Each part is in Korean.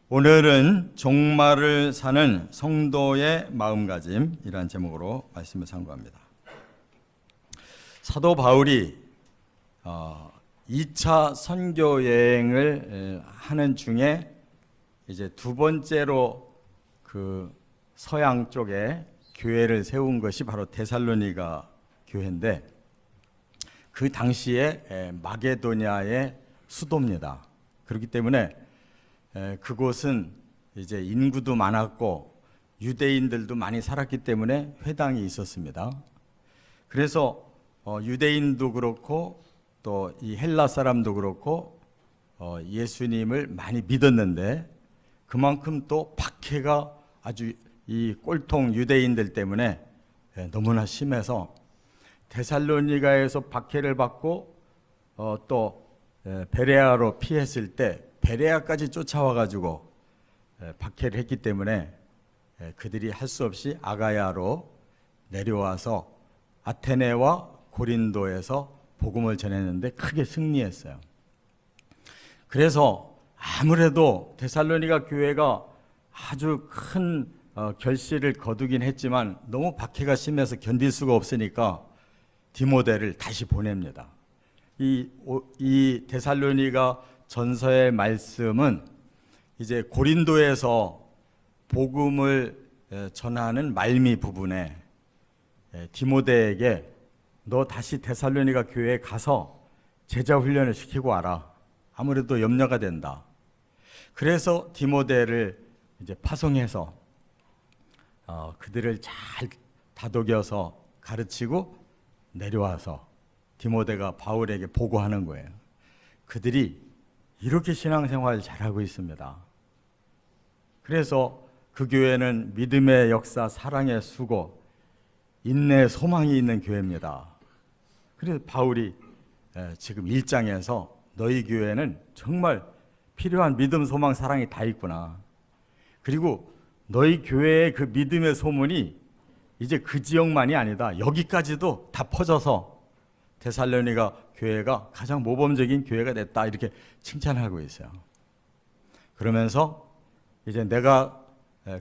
오늘은 종말을 사는 성도의 마음가짐이라는 제목으로 말씀을 상고합니다. 사도 바울이 2차 선교 여행을 하는 중에 이제 두 번째로 그 서양 쪽에 교회를 세운 것이 바로 데살로니가 교회인데, 그 당시에 마게도냐의 수도입니다. 그렇기 때문에 그곳은 이제 인구도 많았고 유대인들도 많이 살았기 때문에 회당이 있었습니다. 그래서 유대인도 그렇고 또 이 헬라 사람도 그렇고 예수님을 많이 믿었는데, 그만큼 또 박해가 아주 이 꼴통 유대인들 때문에 너무나 심해서 데살로니가에서 박해를 받고 또 베레아로 피했을 때 베레아까지 쫓아와가지고 박해를 했기 때문에 그들이 할 수 없이 아가야로 내려와서 아테네와 고린도에서 복음을 전했는데 크게 승리했어요. 그래서 아무래도 데살로니가 교회가 아주 큰 결실을 거두긴 했지만 너무 박해가 심해서 견딜 수가 없으니까 디모데를 다시 보냅니다. 이 데살로니가 전서의 말씀은 이제 고린도에서 복음을 전하는 말미 부분에 디모데에게 너 다시 데살로니가 교회에 가서 제자 훈련을 시키고 와라. 아무래도 염려가 된다. 그래서 디모데를 이제 파송해서 그들을 잘 다독여서 가르치고 내려와서 디모데가 바울에게 보고하는 거예요. 그들이 이렇게 신앙생활을 잘하고 있습니다. 그래서 그 교회는 믿음의 역사, 사랑의 수고, 인내, 소망이 있는 교회입니다. 그래서 바울이 지금 1장에서 너희 교회는 정말 필요한 믿음, 소망, 사랑이 다 있구나. 그리고 너희 교회의 그 믿음의 소문이 이제 그 지역만이 아니다. 여기까지도 다 퍼져서 데살로니가 교회가 가장 모범적인 교회가 됐다. 이렇게 칭찬하고 있어요. 그러면서 이제 내가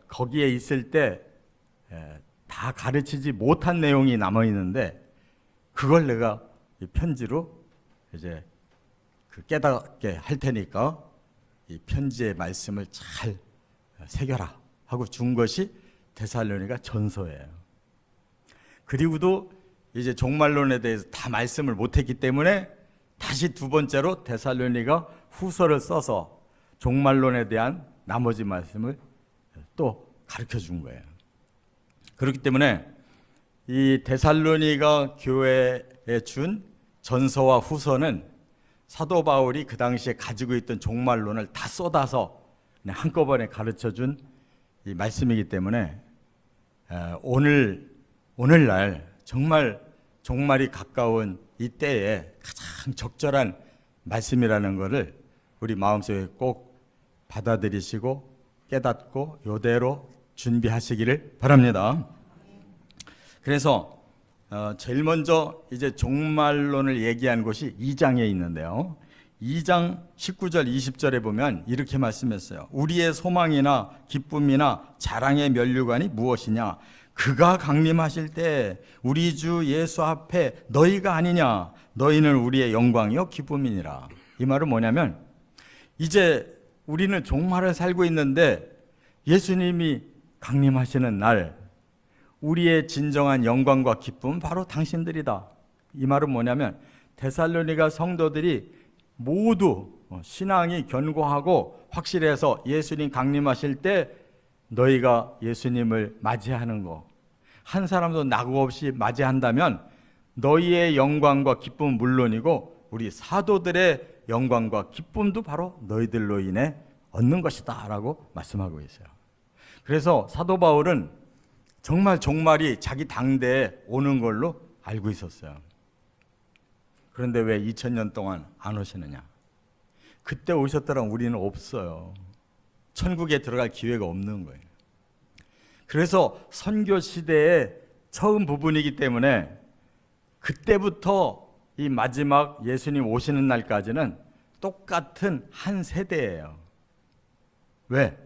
거기에 있을 때 다 가르치지 못한 내용이 남아 있는데 그걸 내가 이 편지로 이제 깨닫게 할 테니까 이 편지의 말씀을 잘 새겨라 하고 준 것이 데살로니가 전서예요. 그리고도 이제 종말론에 대해서 다 말씀을 못했기 때문에 다시 두 번째로 데살로니가 후서를 써서 종말론에 대한 나머지 말씀을 또 가르쳐 준 거예요. 그렇기 때문에 이 데살로니가 교회에 준 전서와 후서는 사도 바울이 그 당시에 가지고 있던 종말론을 다 쏟아서 그냥 한꺼번에 가르쳐 준 이 말씀이기 때문에 오늘날 정말 종말이 가까운 이 때에 가장 적절한 말씀이라는 것을 우리 마음속에 꼭 받아들이시고 깨닫고 이대로 준비하시기를 바랍니다. 그래서 제일 먼저 이제 종말론을 얘기한 것이 2장에 있는데요. 2장 19절 20절에 보면 이렇게 말씀했어요. 우리의 소망이나 기쁨이나 자랑의 면류관이 무엇이냐? 그가 강림하실 때 우리 주 예수 앞에 너희가 아니냐? 너희는 우리의 영광이요 기쁨이니라. 이 말은 뭐냐면 이제 우리는 종말을 살고 있는데 예수님이 강림하시는 날 우리의 진정한 영광과 기쁨은 바로 당신들이다. 이 말은 뭐냐면 데살로니가 성도들이 모두 신앙이 견고하고 확실해서 예수님 강림하실 때 너희가 예수님을 맞이하는 거, 한 사람도 낙오 없이 맞이한다면 너희의 영광과 기쁨은 물론이고 우리 사도들의 영광과 기쁨도 바로 너희들로 인해 얻는 것이다 라고 말씀하고 있어요. 그래서 사도 바울은 정말 종말이 자기 당대에 오는 걸로 알고 있었어요. 그런데 왜 2000년 동안 안 오시느냐? 그때 오셨더라면 우리는 없어요. 천국에 들어갈 기회가 없는 거예요. 그래서 선교 시대의 처음 부분이기 때문에 그때부터 이 마지막 예수님 오시는 날까지는 똑같은 한 세대예요. 왜?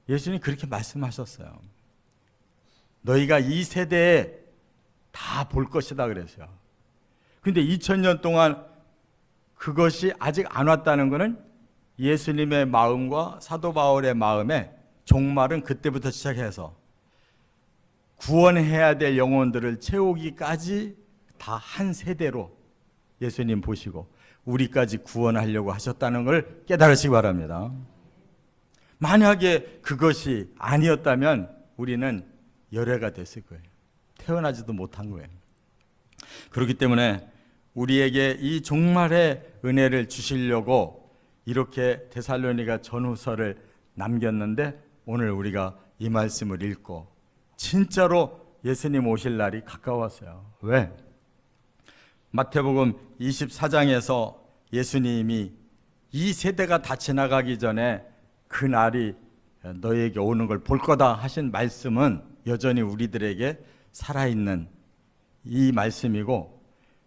예수님이 그렇게 말씀하셨어요. 너희가 이 세대에 다 볼 것이다 그랬어요. 근데 2000년 동안 그것이 아직 안 왔다는 것은 예수님의 마음과 사도 바울의 마음에 종말은 그때부터 시작해서 구원해야 될 영혼들을 채우기까지 다 한 세대로 예수님 보시고 우리까지 구원하려고 하셨다는 걸 깨달으시기 바랍니다. 만약에 그것이 아니었다면 우리는 열애가 됐을 거예요. 태어나지도 못한 거예요. 그렇기 때문에 우리에게 이 종말의 은혜를 주시려고 이렇게 데살로니가 전후서를 남겼는데 오늘 우리가 이 말씀을 읽고 진짜로 예수님 오실 날이 가까웠어요. 왜? 마태복음 24장에서 예수님이 이 세대가 다 지나가기 전에 그 날이 너희에게 오는 걸 볼 거다 하신 말씀은 여전히 우리들에게 살아있는 이 말씀이고,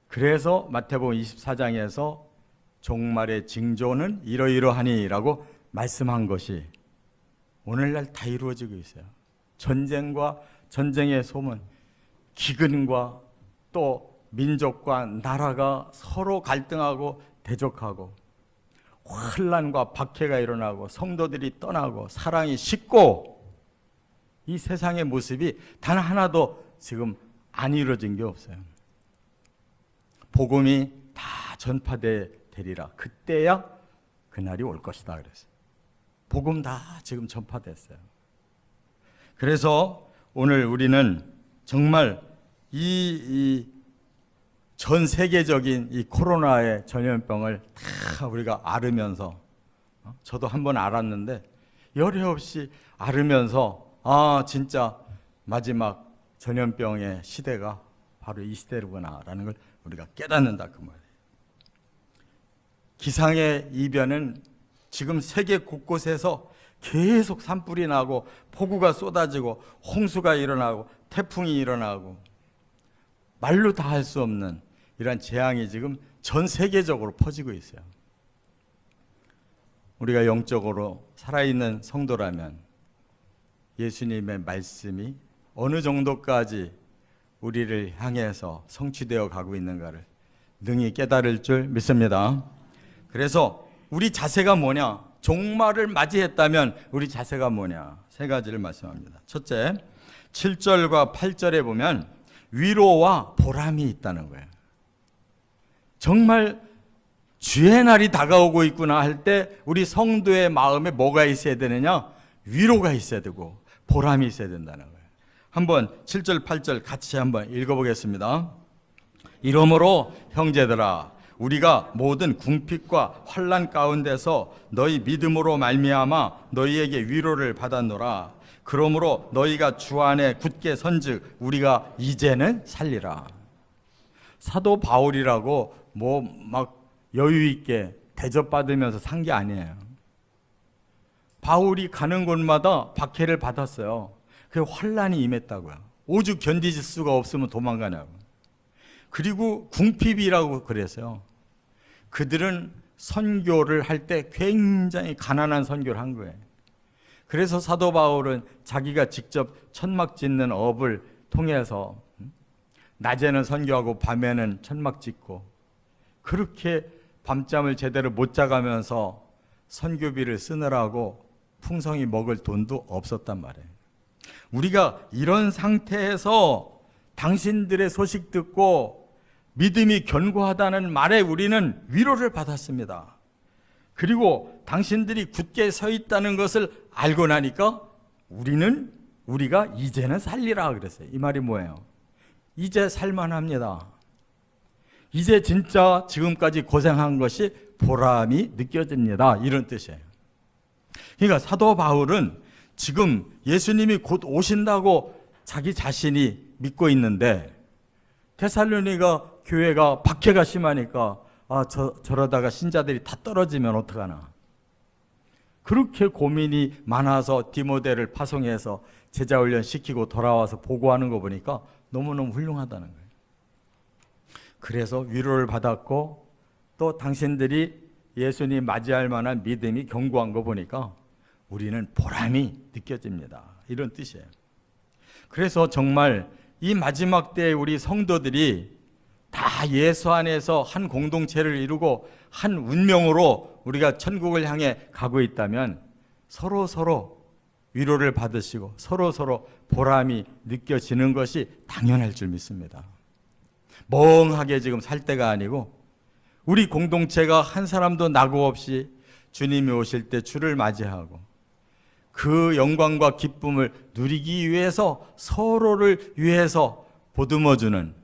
그래서 마태복음 24장에서 종말의 징조는 이러이러하니라고 말씀한 것이 오늘날 다 이루어지고 있어요. 전쟁과 전쟁의 소문, 기근과 또 민족과 나라가 서로 갈등하고 대적하고 환난과 박해가 일어나고 성도들이 떠나고 사랑이 식고, 이 세상의 모습이 단 하나도 지금 안 이루어진 게 없어요. 복음이 다 전파되리라. 그때야 그날이 올 것이다 그랬어요. 복음 다 지금 전파됐어요. 그래서 오늘 우리는 정말 이 전 세계적인 이 코로나의 전염병을 다 우리가 앓으면서, 저도 한번 앓았는데 열애 없이 앓으면서 진짜 마지막 전염병의 시대가 바로 이 시대구나라는 걸 우리가 깨닫는다 그 말이에요. 기상의 이변은 지금 세계 곳곳에서 계속 산불이 나고 폭우가 쏟아지고 홍수가 일어나고 태풍이 일어나고 말로 다 할 수 없는 이러한 재앙이 지금 전 세계적으로 퍼지고 있어요. 우리가 영적으로 살아있는 성도라면 예수님의 말씀이 어느 정도까지 우리를 향해서 성취되어 가고 있는가를 능히 깨달을 줄 믿습니다. 그래서 우리 자세가 뭐냐? 종말을 맞이했다면 우리 자세가 뭐냐? 세 가지를 말씀합니다. 첫째, 7절과 8절에 보면 위로와 보람이 있다는 거예요. 정말 주의 날이 다가오고 있구나 할 때 우리 성도의 마음에 뭐가 있어야 되느냐? 위로가 있어야 되고 보람이 있어야 된다는 거예요. 한번 7절 8절 같이 한번 읽어보겠습니다. 이러므로 형제들아, 우리가 모든 궁핍과 환난 가운데서 너희 믿음으로 말미암아 너희에게 위로를 받았노라. 그러므로 너희가 주 안에 굳게 선즉 우리가 이제는 살리라. 사도 바울이라고 뭐 막 여유 있게 대접받으면서 산 게 아니에요. 바울이 가는 곳마다 박해를 받았어요. 그 환난이 임했다고요. 오죽 견디질 수가 없으면 도망가냐고. 그리고 궁핍이라고 그랬어요. 그들은 선교를 할 때 굉장히 가난한 선교를 한 거예요. 그래서 사도 바울은 자기가 직접 천막 짓는 업을 통해서 낮에는 선교하고 밤에는 천막 짓고 그렇게 밤잠을 제대로 못 자가면서 선교비를 쓰느라고 풍성히 먹을 돈도 없었단 말이에요. 우리가 이런 상태에서 당신들의 소식 듣고 믿음이 견고하다는 말에 우리는 위로를 받았습니다. 그리고 당신들이 굳게 서 있다는 것을 알고 나니까 우리가 이제는 살리라 그랬어요. 이 말이 뭐예요? 이제 살만합니다. 이제 진짜 지금까지 고생한 것이 보람이 느껴집니다. 이런 뜻이에요. 그러니까 사도 바울은 지금 예수님이 곧 오신다고 자기 자신이 믿고 있는데 데살로니가 교회가 박해가 심하니까 저러다가 신자들이 다 떨어지면 어떡하나. 그렇게 고민이 많아서 디모데를 파송해서 제자훈련 시키고 돌아와서 보고하는 거 보니까 너무너무 훌륭하다는 거예요. 그래서 위로를 받았고 또 당신들이 예수님 맞이할 만한 믿음이 견고한 거 보니까 우리는 보람이 느껴집니다. 이런 뜻이에요. 그래서 정말 이 마지막 때에 우리 성도들이 다 예수 안에서 한 공동체를 이루고 한 운명으로 우리가 천국을 향해 가고 있다면 서로 위로를 받으시고 서로 보람이 느껴지는 것이 당연할 줄 믿습니다. 멍하게 지금 살 때가 아니고 우리 공동체가 한 사람도 낙오 없이 주님이 오실 때 주를 맞이하고 그 영광과 기쁨을 누리기 위해서 서로를 위해서 보듬어주는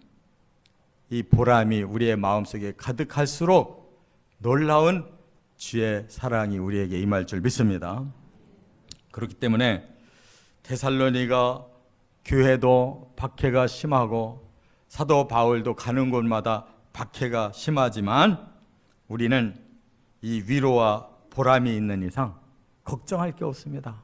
이 보람이 우리의 마음속에 가득할수록 놀라운 주의 사랑이 우리에게 임할 줄 믿습니다. 그렇기 때문에 데살로니가 교회도 박해가 심하고 사도 바울도 가는 곳마다 박해가 심하지만 우리는 이 위로와 보람이 있는 이상 걱정할 게 없습니다.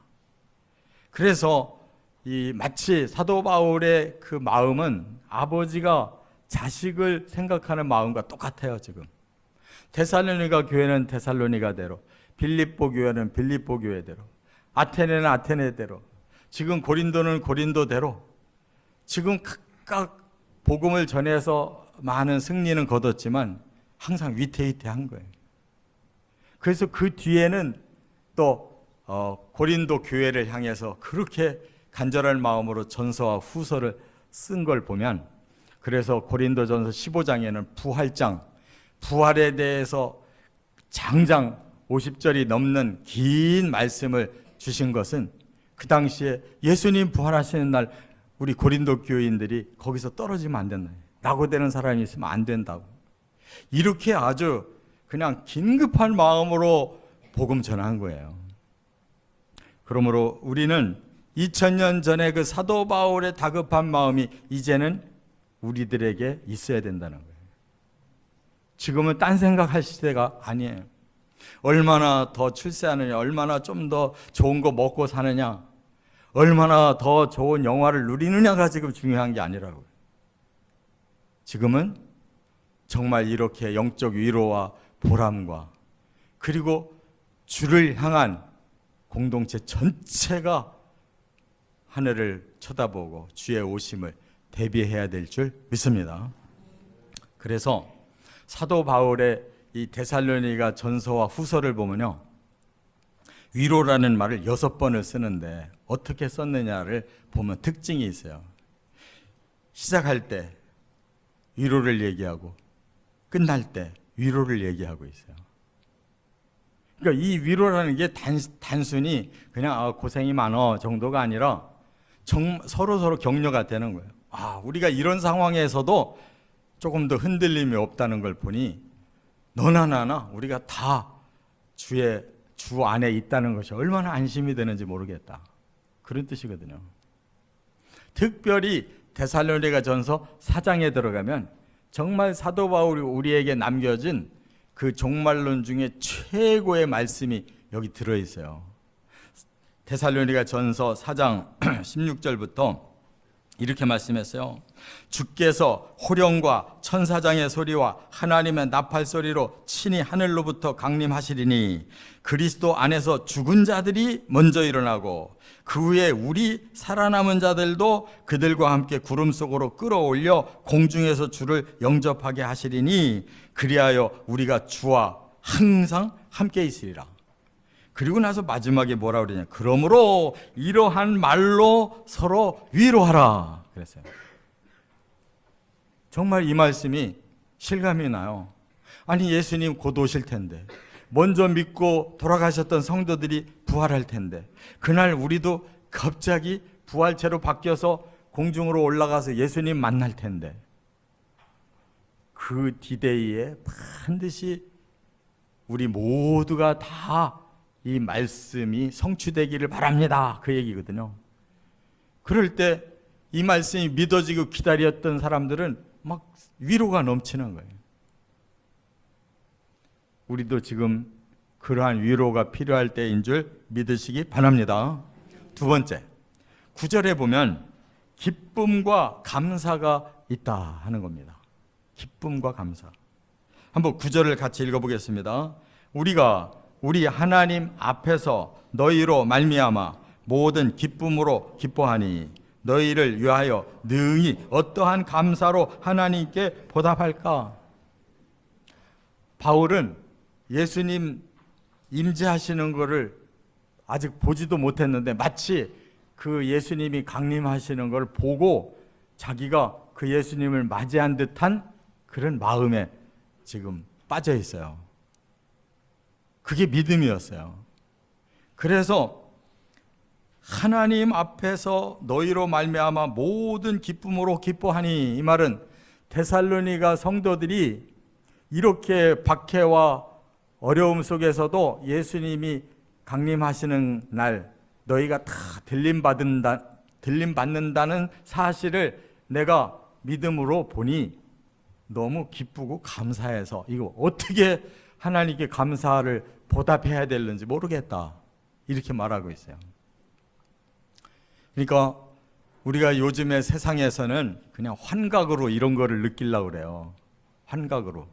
그래서 이 마치 사도 바울의 그 마음은 아버지가 자식을 생각하는 마음과 똑같아요. 지금 데살로니가 교회는 데살로니가대로, 빌립보 교회는 빌립보 교회대로, 아테네는 아테네대로, 지금 고린도는 고린도대로 지금 각각 복음을 전해서 많은 승리는 거뒀지만 항상 위태위태한 거예요. 그래서 그 뒤에는 또 고린도 교회를 향해서 그렇게 간절한 마음으로 전서와 후서를 쓴 걸 보면, 그래서 고린도전서 15장에는 부활장, 부활에 대해서 장장 50절이 넘는 긴 말씀을 주신 것은 그 당시에 예수님 부활하시는 날 우리 고린도 교인들이 거기서 떨어지면 안 된다, 낙오되는 사람이 있으면 안 된다고, 이렇게 아주 그냥 긴급한 마음으로 복음 전한 거예요. 그러므로 우리는 2000년 전에 그 사도 바울의 다급한 마음이 이제는 우리들에게 있어야 된다는 거예요. 지금은 딴 생각할 시대가 아니에요. 얼마나 더 출세하느냐, 얼마나 좀 더 좋은 거 먹고 사느냐, 얼마나 더 좋은 영화를 누리느냐가 지금 중요한 게 아니라고요. 지금은 정말 이렇게 영적 위로와 보람과 그리고 주를 향한 공동체 전체가 하늘을 쳐다보고 주의 오심을 대비해야 될 줄 믿습니다. 그래서 사도 바울의 이 데살로니가 전서와 후서를 보면요, 위로라는 말을 6번을 쓰는데 어떻게 썼느냐를 보면 특징이 있어요. 시작할 때 위로를 얘기하고 끝날 때 위로를 얘기하고 있어요. 그러니까 이 위로라는 게 단순히 그냥 고생이 많어 정도가 아니라 서로 격려가 되는 거예요. 우리가 이런 상황에서도 조금 더 흔들림이 없다는 걸 보니 너나 나나 우리가 다 주 안에 있다는 것이 얼마나 안심이 되는지 모르겠다, 그런 뜻이거든요. 특별히 데살로니가 전서 4장에 들어가면 정말 사도 바울이 우리에게 남겨진 그 종말론 중에 최고의 말씀이 여기 들어있어요. 데살로니가 전서 4장 16절부터 이렇게 말씀했어요. 주께서 호령과 천사장의 소리와 하나님의 나팔 소리로 친히 하늘로부터 강림하시리니 그리스도 안에서 죽은 자들이 먼저 일어나고 그 후에 우리 살아남은 자들도 그들과 함께 구름 속으로 끌어올려 공중에서 주를 영접하게 하시리니 그리하여 우리가 주와 항상 함께 있으리라. 그리고 나서 마지막에 뭐라 그러냐, 그러므로 이러한 말로 서로 위로하라 그랬어요. 정말 이 말씀이 실감이 나요. 아니, 예수님 곧 오실 텐데, 먼저 믿고 돌아가셨던 성도들이 부활할 텐데, 그날 우리도 갑자기 부활체로 바뀌어서 공중으로 올라가서 예수님 만날 텐데, 그 디데이에 반드시 우리 모두가 다 이 말씀이 성취되기를 바랍니다, 그 얘기거든요. 그럴 때 이 말씀이 믿어지고 기다렸던 사람들은 막 위로가 넘치는 거예요. 우리도 지금 그러한 위로가 필요할 때인 줄 믿으시기 바랍니다. 두 번째, 9절에 보면 기쁨과 감사가 있다 하는 겁니다. 기쁨과 감사. 한번 9절을 같이 읽어보겠습니다. 우리가 우리 하나님 앞에서 너희로 말미암아 모든 기쁨으로 기뻐하니 너희를 위하여 능히 어떠한 감사로 하나님께 보답할까? 바울은 예수님 임재하시는 것을 아직 보지도 못했는데 마치 그 예수님이 강림하시는 걸 보고 자기가 그 예수님을 맞이한 듯한 그런 마음에 지금 빠져 있어요. 그게 믿음이었어요. 그래서 하나님 앞에서 너희로 말미암아 모든 기쁨으로 기뻐하니, 이 말은 데살로니가 성도들이 이렇게 박해와 어려움 속에서도 예수님이 강림하시는 날 너희가 다 들림받는다는 사실을 내가 믿음으로 보니 너무 기쁘고 감사해서 이거 어떻게 하나님께 감사를 보답해야 되는지 모르겠다, 이렇게 말하고 있어요. 그러니까 우리가 요즘의 세상에서는 그냥 환각으로 이런 거를 느끼려고 그래요. 환각으로.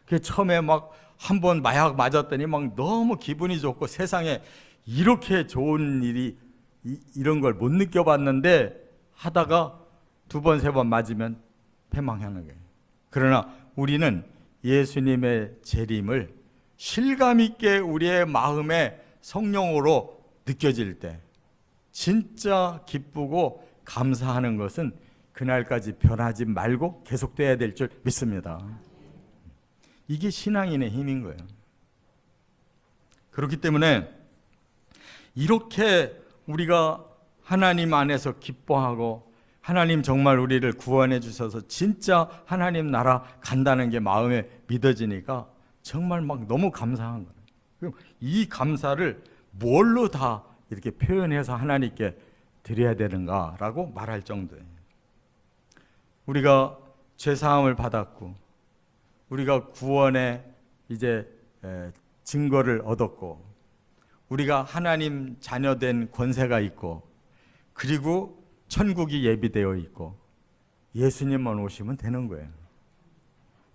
그 처음에 막 한 번 마약 맞았더니 막 너무 기분이 좋고 세상에 이렇게 좋은 일이 이런 걸 못 느껴봤는데 하다가 두 번, 세 번 맞으면 패망하는 거예요. 그러나 우리는 예수님의 재림을 실감 있게 우리의 마음에 성령으로 느껴질 때 진짜 기쁘고 감사하는 것은 그날까지 변하지 말고 계속돼야 될 줄 믿습니다. 이게 신앙인의 힘인 거예요. 그렇기 때문에 이렇게 우리가 하나님 안에서 기뻐하고 하나님 정말 우리를 구원해 주셔서 진짜 하나님 나라 간다는 게 마음에 믿어지니까 정말 막 너무 감사한 거예요. 이 감사를 뭘로 다 이렇게 표현해서 하나님께 드려야 되는가라고 말할 정도예요. 우리가 죄사함을 받았고 우리가 구원의 이제 증거를 얻었고 우리가 하나님 자녀된 권세가 있고 그리고 천국이 예비되어 있고 예수님만 오시면 되는 거예요.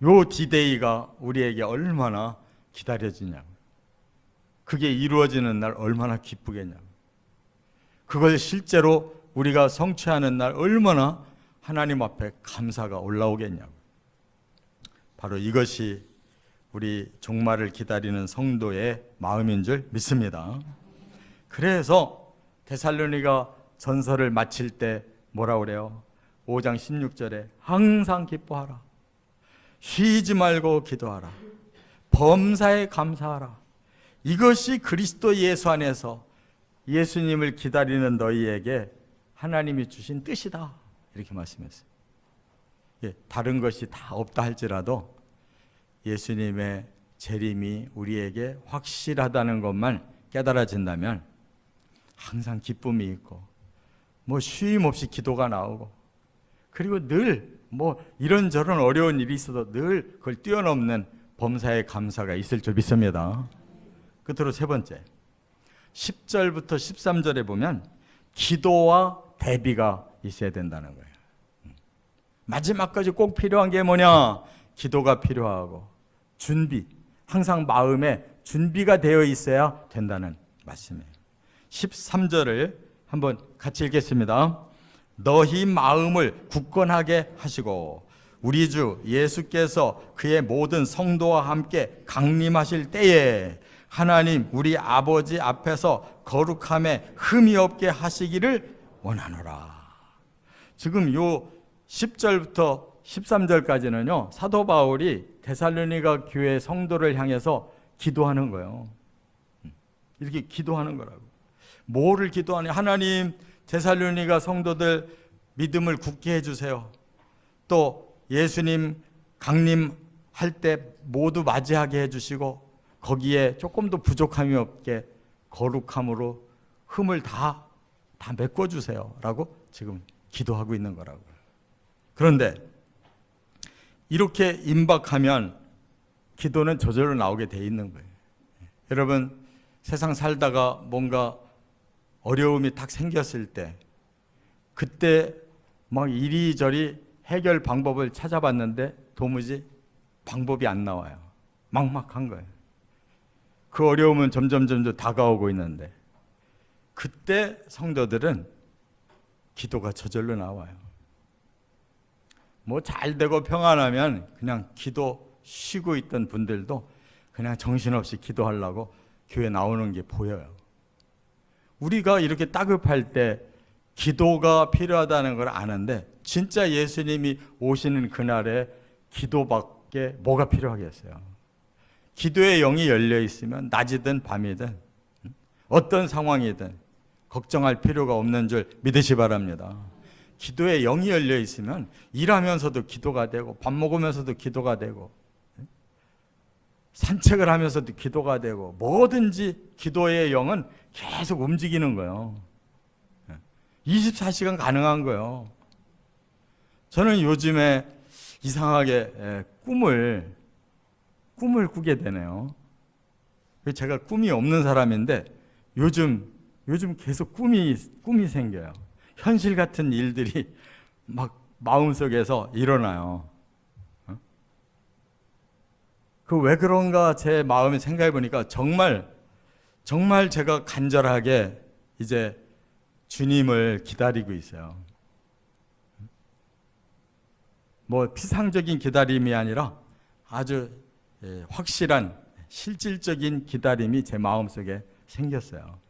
요 디데이가 우리에게 얼마나 기다려지냐고, 그게 이루어지는 날 얼마나 기쁘겠냐고, 그걸 실제로 우리가 성취하는 날 얼마나 하나님 앞에 감사가 올라오겠냐고. 바로 이것이 우리 종말을 기다리는 성도의 마음인 줄 믿습니다. 그래서 데살로니가 전서를 마칠 때 뭐라 그래요? 5장 16절에 항상 기뻐하라, 쉬지 말고 기도하라, 범사에 감사하라. 이것이 그리스도 예수 안에서 예수님을 기다리는 너희에게 하나님이 주신 뜻이다, 이렇게 말씀했어요. 다른 것이 다 없다 할지라도 예수님의 재림이 우리에게 확실하다는 것만 깨달아진다면 항상 기쁨이 있고 뭐 쉼 없이 기도가 나오고 그리고 늘 뭐 이런저런 어려운 일이 있어도 늘 그걸 뛰어넘는 범사의 감사가 있을 줄 믿습니다. 끝으로 세 번째, 10절부터 13절에 보면 기도와 대비가 있어야 된다는 거예요. 마지막까지 꼭 필요한 게 뭐냐? 기도가 필요하고 준비, 항상 마음에 준비가 되어 있어야 된다는 말씀이에요. 13절을 한번 같이 읽겠습니다. 너희 마음을 굳건하게 하시고 우리 주 예수께서 그의 모든 성도와 함께 강림하실 때에 하나님 우리 아버지 앞에서 거룩함에 흠이 없게 하시기를 원하노라. 지금 요 10절부터 13절까지는요, 사도 바울이 데살로니가 교회 성도를 향해서 기도하는 거예요. 이렇게 기도하는 거라고. 뭐를 기도하냐? 하나님, 데살로니가 성도들 믿음을 굳게 해주세요. 또 예수님 강림할 때 모두 맞이하게 해주시고 거기에 조금도 부족함이 없게 거룩함으로 흠을 다 메꿔주세요 라고 지금 기도하고 있는 거라고요. 그런데 이렇게 임박하면 기도는 저절로 나오게 돼 있는 거예요. 여러분, 세상 살다가 뭔가 어려움이 딱 생겼을 때 그때 막 이리저리 해결 방법을 찾아봤는데 도무지 방법이 안 나와요. 막막한 거예요. 그 어려움은 점점 다가오고 있는데 그때 성도들은 기도가 저절로 나와요. 뭐 잘 되고 평안하면 그냥 기도 쉬고 있던 분들도 그냥 정신없이 기도하려고 교회 나오는 게 보여요. 우리가 이렇게 따급할 때 기도가 필요하다는 걸 아는데 진짜 예수님이 오시는 그날에 기도밖에 뭐가 필요하겠어요. 기도의 영이 열려 있으면 낮이든 밤이든 어떤 상황이든 걱정할 필요가 없는 줄 믿으시 바랍니다. 기도의 영이 열려 있으면 일하면서도 기도가 되고 밥 먹으면서도 기도가 되고 산책을 하면서도 기도가 되고 뭐든지 기도의 영은 계속 움직이는 거예요. 24시간 가능한 거예요. 저는 요즘에 이상하게 꿈을 꾸게 되네요. 제가 꿈이 없는 사람인데 요즘 계속 꿈이 생겨요. 현실 같은 일들이 막 마음속에서 일어나요. 그 왜 그런가 제 마음에 생각해 보니까 정말 제가 간절하게 이제 주님을 기다리고 있어요. 뭐 피상적인 기다림이 아니라 아주 확실한 실질적인 기다림이 제 마음속에 생겼어요.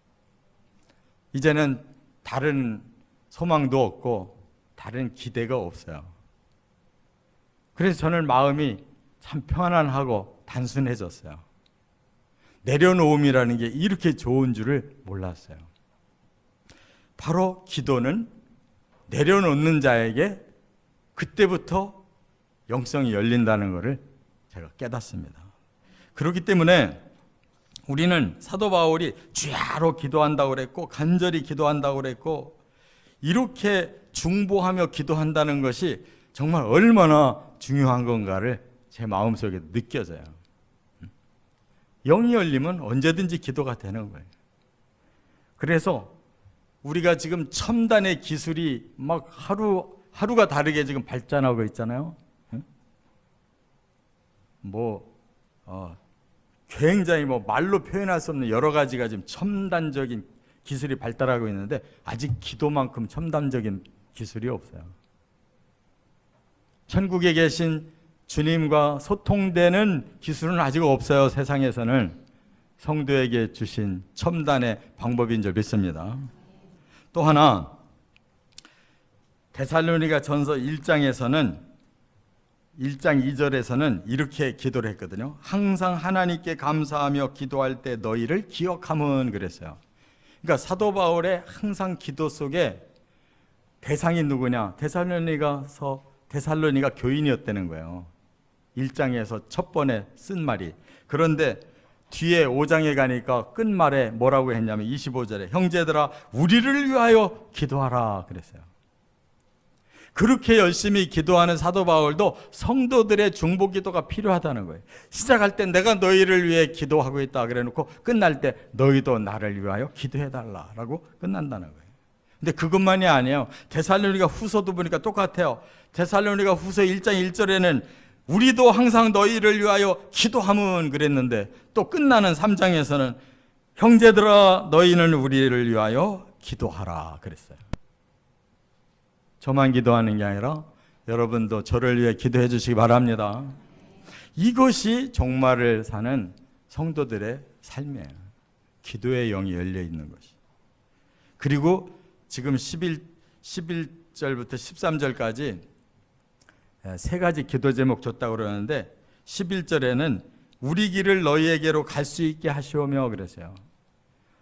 이제는 다른 소망도 없고 다른 기대가 없어요. 그래서 저는 마음이 참 편안하고 단순해졌어요. 내려놓음이라는 게 이렇게 좋은 줄을 몰랐어요. 바로 기도는 내려놓는 자에게 그때부터 영성이 열린다는 것을 제가 깨닫습니다. 그렇기 때문에 우리는 사도 바울이 주야로 기도한다고 그랬고 간절히 기도한다고 그랬고 이렇게 중보하며 기도한다는 것이 정말 얼마나 중요한 건가를 제 마음속에 느껴져요. 영이 열리면 언제든지 기도가 되는 거예요. 그래서 우리가 지금 첨단의 기술이 막 하루가 다르게 지금 발전하고 있잖아요. 굉장히 말로 표현할 수 없는 여러 가지가 지금 첨단적인 기술이 발달하고 있는데 아직 기도만큼 첨단적인 기술이 없어요. 천국에 계신 주님과 소통되는 기술은 아직 없어요. 세상에서는 성도에게 주신 첨단의 방법인 줄 믿습니다. 또 하나 데살로니가 전서 1장 2절에서는 이렇게 기도를 했거든요. 항상 하나님께 감사하며 기도할 때 너희를 기억함은 그랬어요. 그러니까 사도 바울의 항상 기도 속에 대상이 누구냐? 데살로니가 교인이었다는 거예요. 1장에서 첫 번에 쓴 말이. 그런데 뒤에 5장에 가니까 끝말에 뭐라고 했냐면 25절에 형제들아 우리를 위하여 기도하라 그랬어요. 그렇게 열심히 기도하는 사도 바울도 성도들의 중보 기도가 필요하다는 거예요. 시작할 때 내가 너희를 위해 기도하고 있다 그래놓고 끝날 때 너희도 나를 위하여 기도해달라라고 끝난다는 거예요. 근데 그것만이 아니에요. 데살로니가 후서도 보니까 똑같아요. 데살로니가 후서 1장 1절에는 우리도 항상 너희를 위하여 기도함은 그랬는데 또 끝나는 3장에서는 형제들아 너희는 우리를 위하여 기도하라 그랬어요. 저만 기도하는 게 아니라 여러분도 저를 위해 기도해 주시기 바랍니다. 이것이 종말을 사는 성도들의 삶이에요. 기도의 영이 열려 있는 것이. 그리고 지금 11절부터 13절까지 세 가지 기도 제목 줬다고 그러는데 11절에는 우리 길을 너희에게로 갈 수 있게 하시오며 그랬어요.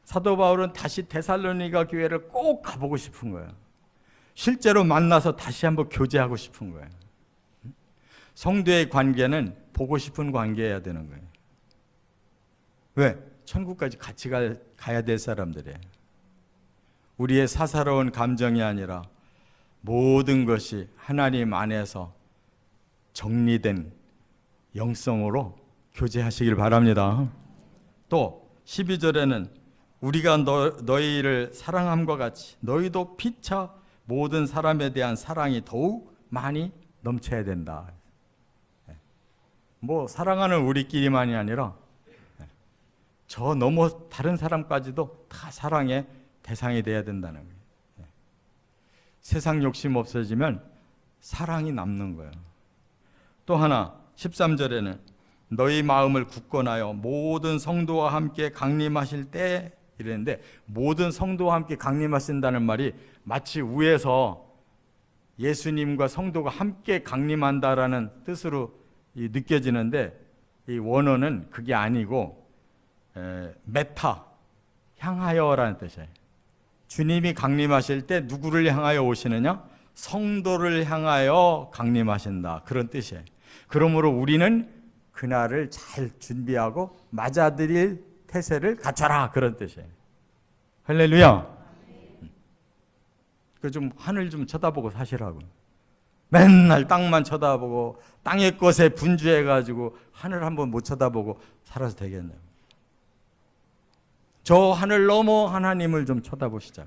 사도 바울은 다시 데살로니가 교회를 꼭 가보고 싶은 거예요. 실제로 만나서 다시 한번 교제하고 싶은 거예요. 성도의 관계는 보고 싶은 관계여야 되는 거예요. 왜? 천국까지 같이 가야 될 사람들이에요. 우리의 사사로운 감정이 아니라 모든 것이 하나님 안에서 정리된 영성으로 교제하시길 바랍니다. 또 12절에는 우리가 너희를 사랑함과 같이 너희도 피차 모든 사람에 대한 사랑이 더욱 많이 넘쳐야 된다. 사랑하는 우리끼리만이 아니라 저 넘어 다른 사람까지도 다 사랑의 대상이 돼야 된다는 거예요. 세상 욕심 없어지면 사랑이 남는 거예요. 또 하나 13절에는 너희 마음을 굳건하여 모든 성도와 함께 강림하실 때 이랬는데, 모든 성도와 함께 강림하신다는 말이 마치 위에서 예수님과 성도가 함께 강림한다라는 뜻으로 느껴지는데, 이 원어는 그게 아니고 메타, 향하여라는 뜻이에요. 주님이 강림하실 때 누구를 향하여 오시느냐? 성도를 향하여 강림하신다, 그런 뜻이에요. 그러므로 우리는 그날을 잘 준비하고 맞아들일 태세를 갖춰라, 그런 뜻이에요. 할렐루야. 그 좀 하늘 좀 쳐다보고 사시라고. 맨날 땅만 쳐다보고 땅의 것에 분주해가지고 하늘 한번 못 쳐다보고 살아서 되겠네요. 저 하늘 넘어 하나님을 좀 쳐다보시자.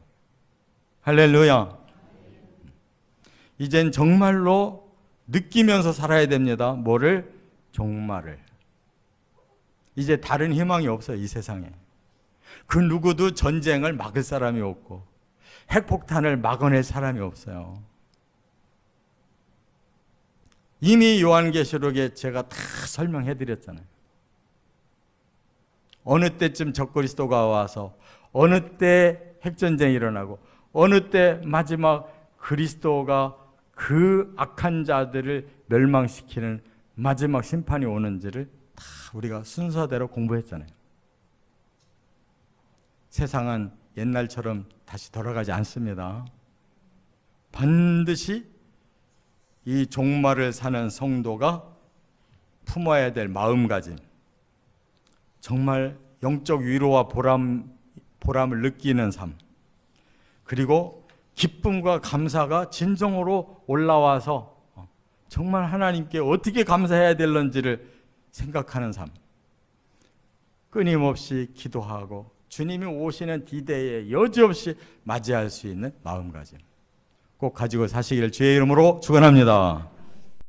할렐루야. 이젠 정말로 느끼면서 살아야 됩니다. 뭐를? 종말을. 이제 다른 희망이 없어요, 이 세상에. 그 누구도 전쟁을 막을 사람이 없고 핵폭탄을 막아낼 사람이 없어요. 이미 요한계시록에 제가 다 설명해 드렸잖아요. 어느 때쯤 적그리스도가 와서, 어느 때 핵전쟁이 일어나고, 어느 때 마지막 그리스도가 그 악한 자들을 멸망시키는 마지막 심판이 오는지를 다 우리가 순서대로 공부했잖아요. 세상은 옛날처럼 다시 돌아가지 않습니다. 반드시 이 종말을 사는 성도가 품어야 될 마음가짐, 정말 영적 위로와 보람을 느끼는 삶, 그리고 기쁨과 감사가 진정으로 올라와서 정말 하나님께 어떻게 감사해야 될는지를 생각하는 삶, 끊임없이 기도하고 주님이 오시는 디데이에 여지없이 맞이할 수 있는 마음가짐 꼭 가지고 사시기를 주의 이름으로 축원합니다.